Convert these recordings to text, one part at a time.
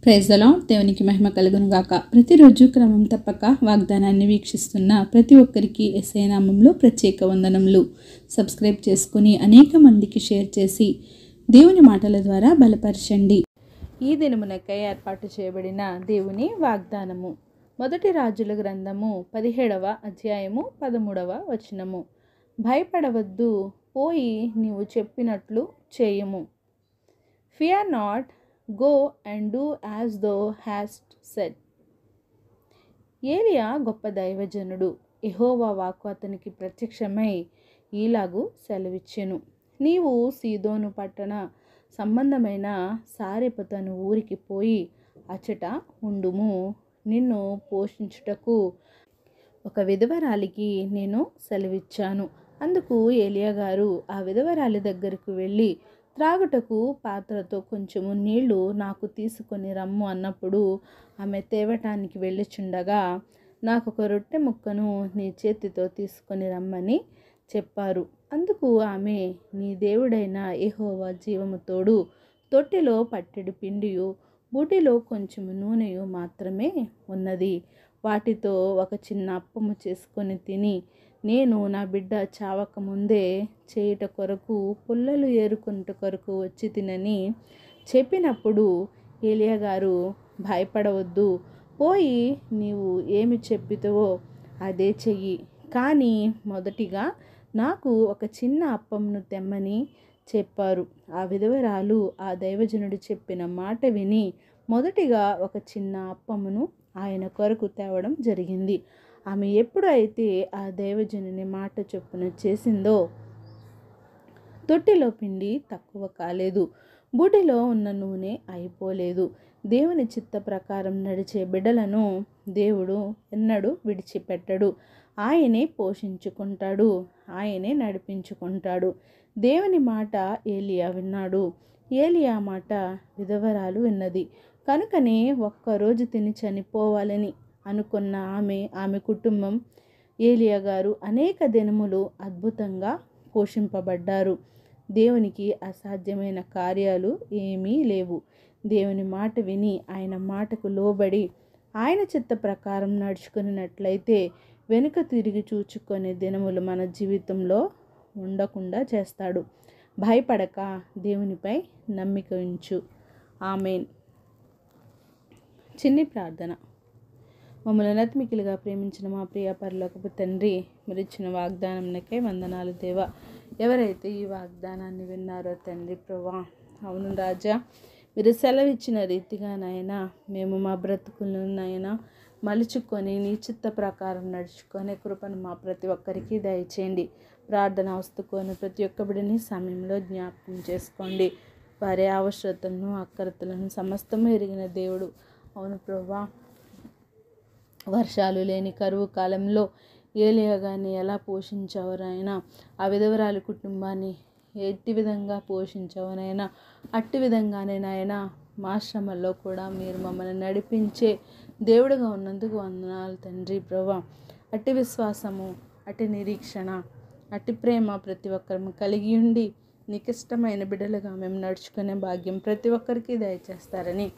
Praise the lord. దేవునికి మహిమ కలుగును గాక. ప్రతిరోజు క్రమం తప్పక వాగ్దానాన్ని వీక్షిస్తున్న ప్రతి ఒక్కరికి యేసయ్య నామములో ప్రత్యేక వందనములు. సబ్స్క్రైబ్ చేసుకుని అనేక మందికి షేర్ చేసి దేవుని మాటల ద్వారా బలపరచండి. ఈ దినమునకై ఏర్పాటు చేయబడిన దేవుని వాగ్దానము. మొదటి రాజుల గ్రంథము 17వ అధ్యాయము 13వ వచనము. భయపడవద్దు, పోయి నీవు చెప్పినట్లు చేయుము. Fear not, go and do as though hast said. ఏలియా గొప్ప దైవజనుడు. యెహోవా వాక్కు అతనికి ప్రత్యక్షమై ఈలాగు సెలవిచ్చెను. నీవు సీదోను పట్టణ సంబంధమైన సారెపతు అను ఊరికి పోయి అచట ఉండుము. నిన్ను పోషించుటకు ఒక విధవరాలికి నేను సెలవిచ్చాను. అందుకు ఏలియా గారు ఆ విధవరాలి దగ్గరకు వెళ్ళి, త్రాగుటకు పాత్రతో కొంచెము నీళ్లు నాకు తీసుకొని రమ్ము అన్నప్పుడు ఆమె తేవటానికి వెళ్ళుచుండగా, నాకు ఒక రొట్టె ముక్కను నీ చేతితో తీసుకొని రమ్మని చెప్పారు. అందుకు ఆమె, నీ దేవుడైన యెహోవా జీవము తోడు, తొట్టిలో పట్టెడు పిండియు బుడ్డిలో కొంచెము నూనెయు మాత్రమే ఉన్నది. వాటితో ఒక చిన్న అప్పము చేసుకొని తిని, నేను నా బిడ్డ చావక ముందే చేయుట కొరకు పుల్లలు ఏరుకొనుట కొరకు వచ్చి తినని చెప్పినప్పుడు ఏలియా గారు, భయపడవద్దు, పోయి నీవు ఏమి చెప్పితవో అదే చెయ్యి. కానీ మొదటిగా నాకు ఒక చిన్న అప్పమును తెమ్మని చెప్పారు. ఆ విధవరాలు ఆ దైవజనుడు చెప్పిన మాట విని మొదటిగా ఒక చిన్న అప్పమును ఆయన కొరకు తేవడం జరిగింది. ఆమె ఎప్పుడు అయితే ఆ దైవజనుని మాట చొప్పున చేసిందో, తొట్టిలో పిండి తక్కువ కాలేదు, బుడ్డిలో ఉన్న నూనె అయిపోలేదు. దేవుని చిత్త ప్రకారం నడిచే బిడ్డలను దేవుడు ఎన్నడూ విడిచిపెట్టడు. ఆయనే పోషించుకుంటాడు, ఆయనే నడిపించుకుంటాడు. దేవుని మాట ఏలియా విన్నాడు. ఏలియా మాట విధవరాలు విన్నది. కనుకనే ఒక్కరోజు తిని చనిపోవాలని అనుకున్న ఆమె కుటుంబం, ఏలియా గారు అనేక దినములు అద్భుతంగా పోషింపబడ్డారు. దేవునికి అసాధ్యమైన కార్యాలు ఏమీ లేవు. దేవుని మాట విని ఆయన మాటకు లోబడి ఆయన చిత్త ప్రకారం నడుచుకున్నట్లయితే వెనుక తిరిగి చూచుకునే దినములు మన జీవితంలో ఉండకుండా చేస్తాడు. భయపడక దేవునిపై నమ్మిక ఉంచు. ఆమేన్. చిన్ని ప్రార్థన. మమ్మల్ని నతిమికిలుగా ప్రేమించిన మా ప్రియ పరలోకపు తండ్రి, మీరు ఇచ్చిన వాగ్దానంకై వందనాలు దేవా. ఎవరైతే ఈ వాగ్దానాన్ని విన్నారో తండ్రి ప్రభువా, అవును రాజా, మీరు సెలవిచ్చిన రీతిగా నాయనా మేము మా బ్రతుకులను నాయనా మలుచుకొని నీ చిత్త ప్రకారం నడుచుకునే కృపను మా ప్రతి ఒక్కరికి దయచేయండి. ప్రార్థన వస్తుకొని ప్రతి ఒక్క బిడ్డని సమయంలో జ్ఞాపకం చేసుకోండి. వారి అవసరతలను అక్కరతలను సమస్తము ఎరిగిన దేవుడు. అవును ప్రభువా, వర్షాలు లేని కరువు కాలంలో ఏలియా గారిని ఎలా పోషించావరైనా, ఆ విధవరాలి కుటుంబాన్ని ఎట్టి విధంగా పోషించావనైనా, అట్టి విధంగానే నాయన మా శ్రమల్లో కూడా మీరు మమ్మల్ని నడిపించే దేవుడుగా ఉన్నందుకు వందనాలు తండ్రి ప్రభువా. అట్టి విశ్వాసము, అట్టి నిరీక్షణ, అట్టి ప్రేమ ప్రతి ఒక్కరు కలిగి ఉండి నీకు ఇష్టమైన బిడ్డలుగా మేము నడుచుకునే భాగ్యం ప్రతి ఒక్కరికి దయచేస్తారని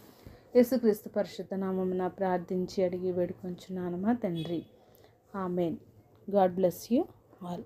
యేసుక్రీస్తు పరిశుద్ధ నామమున ప్రార్థించి అడిగి వేడుకొంచున్నాను మా తండ్రి. Amen. God bless you all.